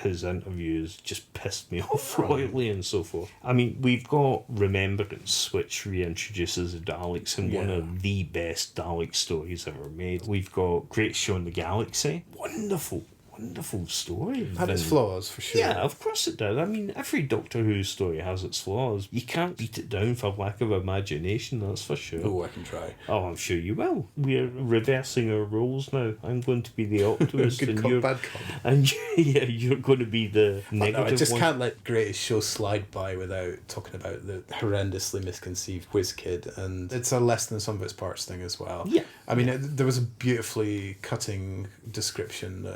His interviews just pissed me off royally and so forth. I mean, we've got Remembrance, which reintroduces the Daleks in one of the best Dalek stories ever made. We've got Great Show in the Galaxy. Wonderful story. Had its flaws, for sure. Yeah, of course it does. I mean, every Doctor Who story has its flaws. You can't beat it down for lack of imagination, that's for sure. Oh, I can try. Oh, I'm sure you will. We're reversing our roles now. I'm going to be the optimist, Good and cop, you're bad cop. and you're going to be the negative I just one. can't let Greatest Show slide by without talking about the horrendously misconceived Whiz Kid, and it's a less than some of its parts thing as well. Yeah. I mean, there was a beautifully cutting description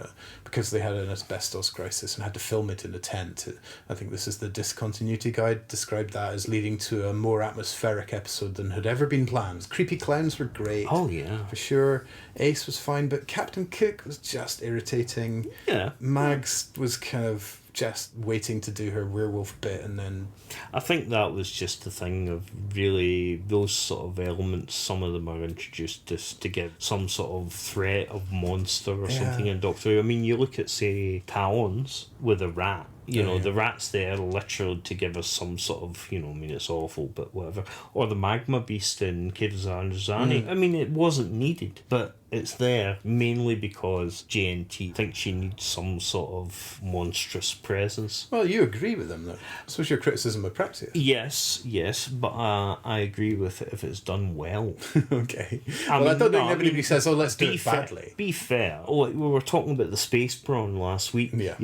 because they had an asbestos crisis and had to film it in a tent. I think this is the Discontinuity Guide, described that as leading to a more atmospheric episode than had ever been planned. Creepy clowns were great. Oh, yeah. For sure. Ace was fine, but Captain Cook was just irritating. Yeah. Mags was kind of just waiting to do her werewolf bit, and then I think that was just the thing of really those sort of elements. Some of them are introduced just to give some sort of threat of monster or something in Doctor Who. I mean, you look at, say, Talons with a rat. You know, the rat's there literally to give us some sort of, I mean, it's awful, but whatever. Or the magma beast in Kidazan. I mean, it wasn't needed, but it's there mainly because JNT thinks she needs some sort of monstrous presence. well, you agree with them though. So what's your criticism of Praxia? Yes, but I agree with it if it's done well. Okay. I I mean, don't think no, anybody says, "Oh, let's do be it fair, badly." Be fair. Like we were talking about the space prawn last week. Yeah.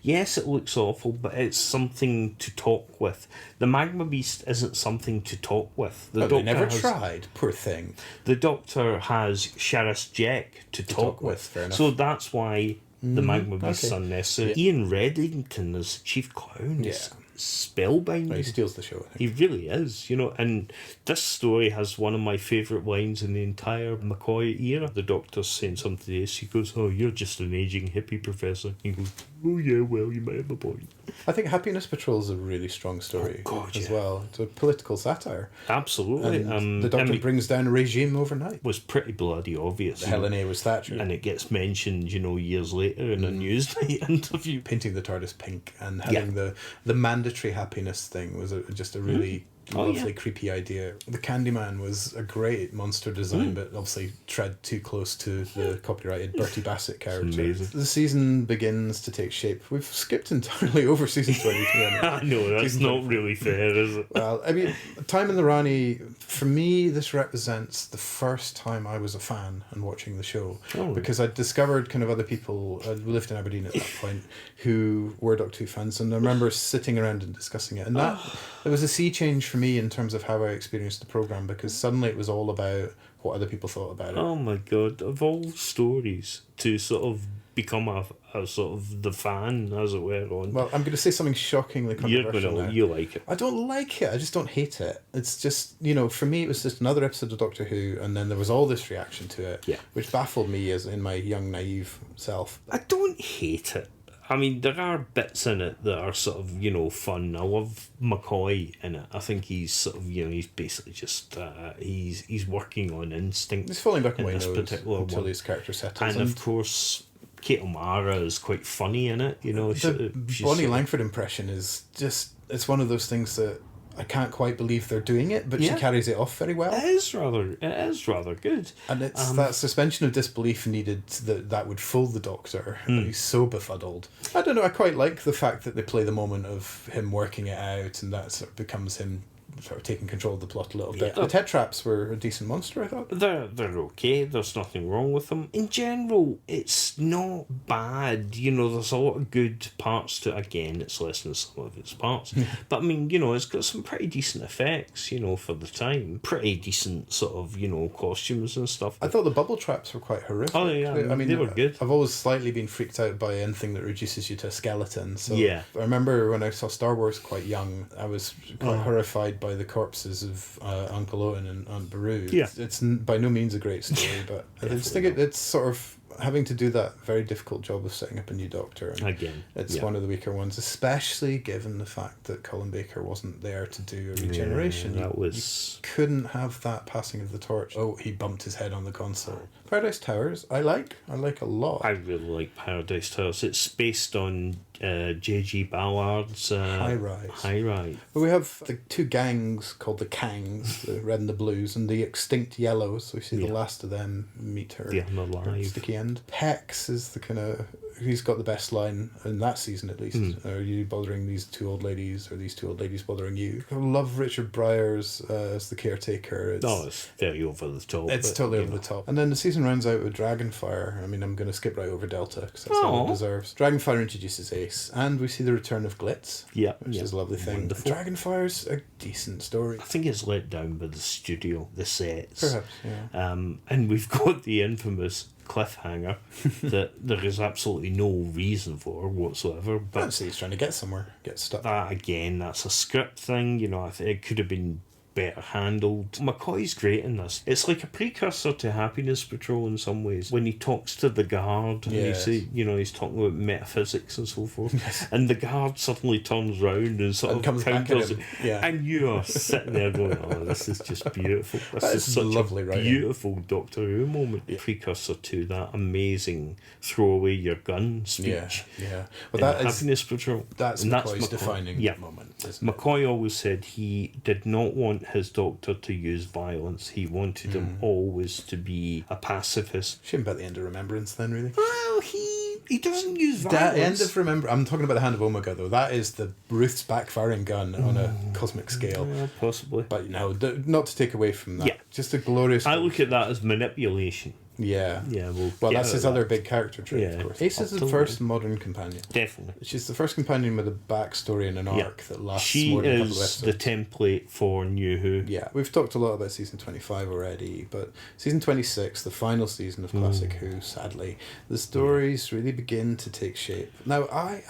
Yes, it looks awful, but it's something to talk with. The magma beast isn't something to talk with. The They never has- tried. Poor thing. The Doctor has Sharas Jack to talk with. Fair enough. So that's why the magma beast is okay. unnecessary. Ian Reddington as Chief Clown is spellbinding. He steals the show, I think. He really is, and this story has one of my favourite lines in the entire McCoy era. The Doctor's saying something to Ace. He goes, "Oh, you're just an ageing hippie, Professor." He goes, "Oh yeah, well, you might have a point." I think Happiness Patrol is a really strong story as well. It's a political satire. Absolutely. And the Doctor brings down a regime overnight. Was pretty bloody obvious. Helen A was Thatcher. And it gets mentioned, years later in a Newsnight interview. Painting the TARDIS pink and having the mandatory happiness thing was just a really lovely, creepy idea. The Candyman was a great monster design, but obviously tread too close to the copyrighted Bertie Bassett character. Amazing. The season begins to take shape. We've skipped entirely over season 22. I know, that's not really fair, is it? Well, I mean, Time in the Rani, for me, this represents the first time I was a fan and watching the show. Oh. Because I discovered kind of other people, we lived in Aberdeen at that point, who were Doctor Who fans, and I remember sitting around and discussing it. And that it was a sea change for me in terms of how I experienced the programme, because suddenly it was all about what other people thought about it. Oh my god, of all stories to sort of become a sort of the fan, as it were, on. Well, I'm going to say something shockingly controversial now. You like it. I don't like it. I just don't hate it. It's just, for me, it was just another episode of Doctor Who, and then there was all this reaction to it, which baffled me as in my young, naive self. I don't hate it. I mean, there are bits in it that are sort of, fun. I love McCoy in it. I think he's sort of, he's basically just, he's working on instinct. He's falling back on in my this nose particular until one. his character settles. And of course, Kate O'Mara is quite funny in it, The she's Bonnie sort of- Langford impression is just, it's one of those things that I can't quite believe they're doing it, but she carries it off very well. It is rather good. And it's that suspension of disbelief needed that would fool the Doctor. He's so befuddled. I don't know, I quite like the fact that they play the moment of him working it out, and that sort of becomes him sort of taking control of the plot a little bit. The Tetraps were a decent monster, I thought. They're okay. There's nothing wrong with them. In general, it's not bad. There's a lot of good parts to it. Again, it's less than some of its parts. But I mean, it's got some pretty decent effects, for the time. Pretty decent sort of, costumes and stuff. I thought the bubble traps were quite horrific. Oh, yeah. I mean, they were good. I've always slightly been freaked out by anything that reduces you to a skeleton. So Yeah. I remember when I saw Star Wars quite young, I was quite horrified by the corpses of Uncle Owen and Aunt Beru. Yeah. It's by no means a great story, but I just think it's sort of having to do that very difficult job of setting up a new Doctor. And Again, it's yeah. one of the weaker ones, especially given the fact that Colin Baker wasn't there to do a regeneration. Yeah, that was... You couldn't have that passing of the torch. Oh, he bumped his head on the console. Paradise Towers, I like a lot. I really like Paradise Towers. It's based on J.G. Ballard's High Rise. High Rise. But we have the two gangs called the Kangs, the red and the blues, and the extinct yellows. We see the last of them meet her, The unalive. sticky end. Pex is the kind of... He's got the best line in that season, at least. Are you bothering these two old ladies, or these two old ladies bothering you? I love Richard Briers as the caretaker. It's very over the top. It's totally over the top. And then the season rounds out with Dragonfire. I mean, I'm going to skip right over Delta, because that's all it deserves. Dragonfire introduces Ace, and we see the return of Glitz, which is a lovely thing. Wonderful. Dragonfire's a decent story. I think it's let down by the studio, the sets. Perhaps, yeah. And we've got the infamous cliffhanger that there is absolutely no reason for whatsoever. But I'd say he's trying to get somewhere, get stuck. that, again, that's a script thing. You know, I think it could have been better handled. McCoy's great in this. It's like a precursor to Happiness Patrol in some ways. When he talks to the guard, and he's talking about metaphysics and so forth, and the guard suddenly turns round and sort of comes back at counters him. it. Yeah. And you are sitting there going, "Oh, this is just beautiful. This That is is such lovely a writing. beautiful Doctor Who moment." Precursor to that amazing throw away your gun speech. Yeah. In Well, that is Happiness Patrol. that's And McCoy's McCoy. defining Yeah. moment, isn't it? McCoy always said he did not want his Doctor to use violence. He wanted him always to be a pacifist. Shame about the end of Remembrance then, really. Well, he doesn't use That violence. end of I'm talking about the Hand of Omega, though. That is the Ruth's backfiring gun on a cosmic scale. Yeah, possibly. But not to take away from that. Yeah. Just a glorious... I look at that as manipulation. Yeah. Yeah, well, get that's out his of other that. big character trait, of Yeah, course. Ace is the absolutely. first modern companion. Definitely. She's the first companion with a backstory and an arc that lasts She more than a couple of is the episodes. template for New Who. Yeah, we've talked a lot about season 25 already, but season 26, the final season of Classic Who, sadly, the stories really begin to take shape. Now, I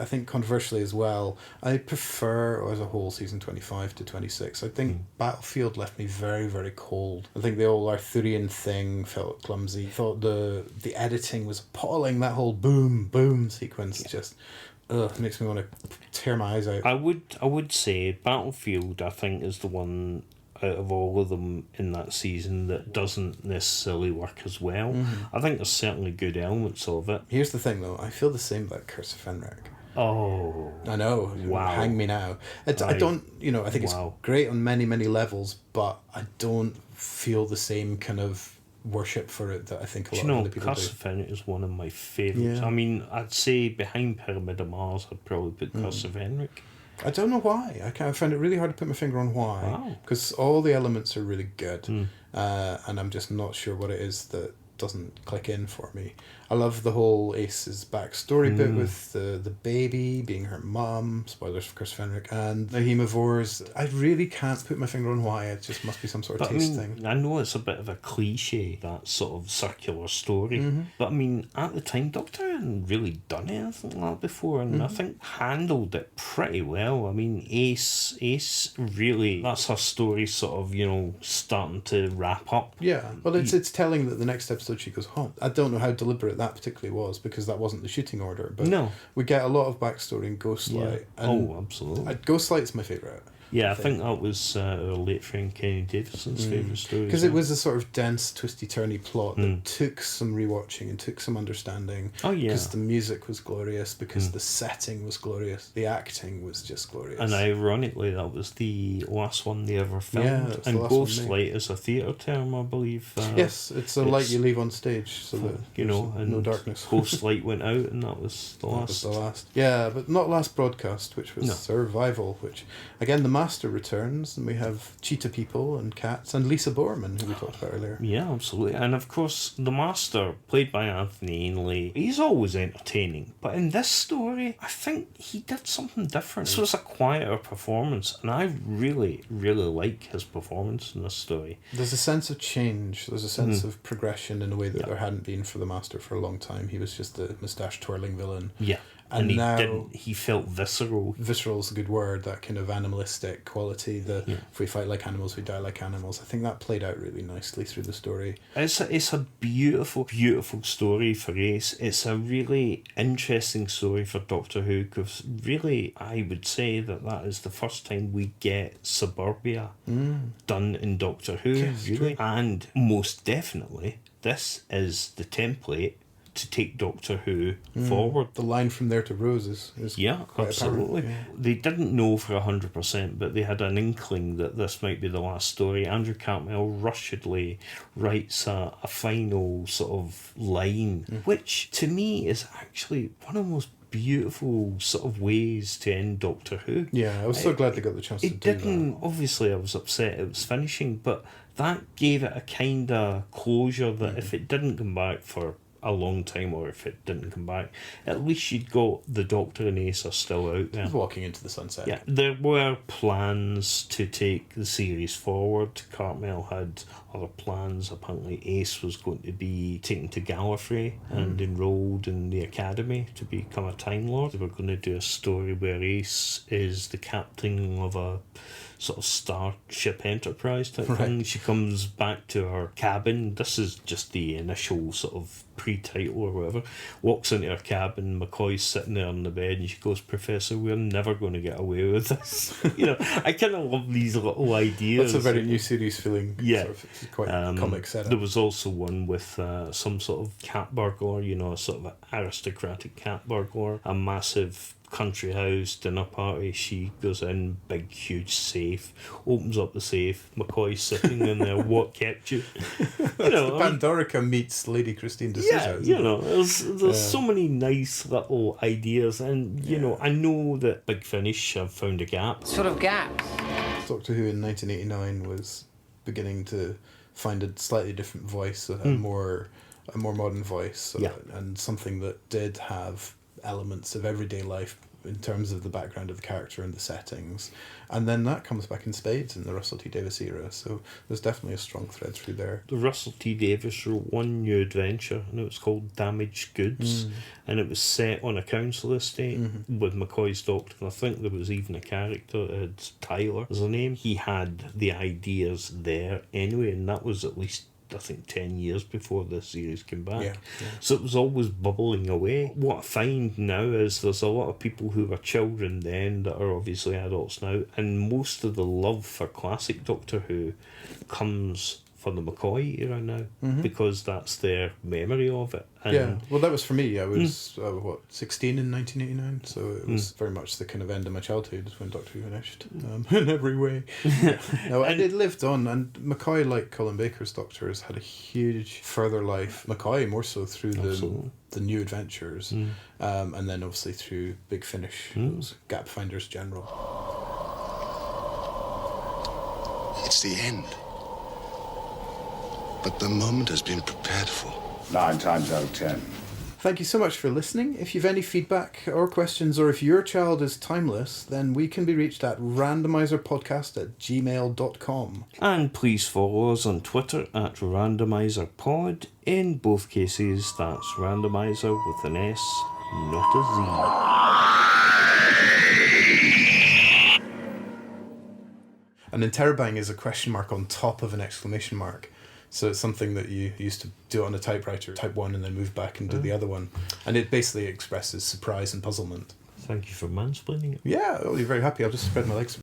think controversially as well, I prefer as a whole season 25 to 26. I think Battlefield left me very, very cold. I think the whole Arthurian thing felt clumsy. I thought the editing was appalling. That whole boom, boom sequence just... makes me want to tear my eyes out. I would say Battlefield, I think, is the one out of all of them in that season that doesn't necessarily work as well. I think there's certainly good elements of it. Here's the thing, though. I feel the same about Curse of Fenric. Oh. I know. Wow. Hang me now. I don't, I think it's great on many, many levels, but I don't feel the same kind of worship for it that I think a lot of other people Curse do. of Fenric is one of my favourites. Yeah. I mean, I'd say behind Pyramid of Mars, I'd probably put Curse of Fenric. I don't know why. I find it really hard to put my finger on why. Wow. Because all the elements are really good, and I'm just not sure what it is that doesn't click in for me. I love the whole Ace's backstory bit with the baby being her mum, spoilers for Chris Fenric, and the Hemivores. I really can't put my finger on why. It just must be some sort of taste thing. I know it's a bit of a cliche, that sort of circular story, but I mean, at the time, Doctor hadn't really done anything like that before, and I think handled it pretty well. I mean, Ace really, that's her story sort of, starting to wrap up. Yeah, well, it's telling that the next episode she goes home. I don't know how deliberate that particularly was, because that wasn't the shooting order, but No. we get a lot of backstory in Ghostlight. Yeah. And Absolutely. Ghostlight's my favourite. Yeah, I think that was our late friend Kenny Davison's favourite story. Because it was a sort of dense, twisty-turny plot that took some rewatching and took some understanding. Oh, yeah. Because the music was glorious, because the setting was glorious, the acting was just glorious. And ironically, that was the last one they ever filmed. Yeah, that's the and last one Ghostlight is a theatre term, I believe. Yes, it's a light you leave on stage, so that and no darkness. Ghostlight went out, and that was the That last. was the last. Yeah, but not last broadcast, which was No. Survival, which, again, the Master returns, and we have cheetah people and cats, and Lisa Borman, who we talked about earlier. Yeah, absolutely. And of course, the Master, played by Anthony Ainley, he's always entertaining. But in this story, I think he did something different. This was a quieter performance, and I really, really like his performance in this story. There's a sense of change, there's a sense of progression in a way that there hadn't been for the Master for a long time. He was just a moustache-twirling villain. Yeah. And now, he felt visceral. visceral's a good word, that kind of animalistic animalistic quality. If we fight like animals, we die like animals. I think that played out really nicely through the story. It's a beautiful, beautiful story for Ace. It's a really interesting story for Doctor Who, because really I would say that is the first time we get suburbia done in Doctor Who, Yes, really. true. And most definitely, this is the template to take Doctor Who forward. The line from there to Rose is Yeah, quite absolutely. apparent, yeah. They didn't know for 100%, but they had an inkling that this might be the last story. Andrew Cartmel rushedly writes a final sort of line, which to me is actually one of the most beautiful sort of ways to end Doctor Who. Yeah, I was so glad they got the chance to do that. It didn't, obviously I was upset it was finishing, but that gave it a kind of closure that if it didn't come back for a long time, or if it didn't come back, at least you'd got the Doctor and Ace are still out there. Walking into the sunset. Yeah, there were plans to take the series forward. Cartmel had other plans. Apparently Ace was going to be taken to Gallifrey and enrolled in the academy to become a Time Lord. They were going to do a story where Ace is the captain of a sort of Starship Enterprise type thing. She comes back to her cabin. This is just the initial sort of pre-title or whatever. Walks into her cabin, McCoy's sitting there on the bed, and she goes, "Professor, we're never going to get away with this." I kind of love these little ideas. That's a very new series feeling. Yeah. Sort of, it's quite comic setup. There was also one with some sort of cat burglar, a sort of aristocratic cat burglar, a massive country house dinner party. She goes in, big huge safe, opens up the safe, McCoy's sitting in there. What kept you? Pandorica meets Lady Christine de Souza. There's so many nice little ideas, and I know that Big Finish have found a gap. Sort of gaps. Doctor Who in 1989 was beginning to find a slightly different voice, a more modern voice, and something that did have elements of everyday life in terms of the background of the character and the settings, and then that comes back in spades in the Russell T Davies era, so there's definitely a strong thread through there. The Russell T Davies wrote one new adventure, and it was called Damaged Goods, and it was set on a council estate with McCoy's Doctor, and I think there was even a character, Tyler as a name. He had the ideas there anyway, and that was at least I think 10 years before the series came back. So it was always bubbling away. What I find now is there's a lot of people who were children then that are obviously adults now, and most of the love for classic Doctor Who comes for the McCoy era now, because that's their memory of it. And well, that was for me. I was 16 in 1989, so it was very much the kind of end of my childhood when Doctor Who finished, in every way. And it lived on, and McCoy, like Colin Baker's Doctors, had a huge further life. McCoy more so through the New Adventures, and then obviously through Big Finish, those Gap Finders General. It's the end. But the moment has been prepared for. 9 times out of 10. Thank you so much for listening. If you've any feedback or questions, or if your child is timeless, then we can be reached at randomizerpodcast@gmail.com. And please follow us on Twitter at randomizerpod. In both cases, that's randomizer with an S, not a Z. And interrobang is a question mark on top of an exclamation mark. So it's something that you used to do on a typewriter, type one and then move back and do the other one. And it basically expresses surprise and puzzlement. Thank you for mansplaining it. Yeah, I'll be very happy. I'll just spread my legs.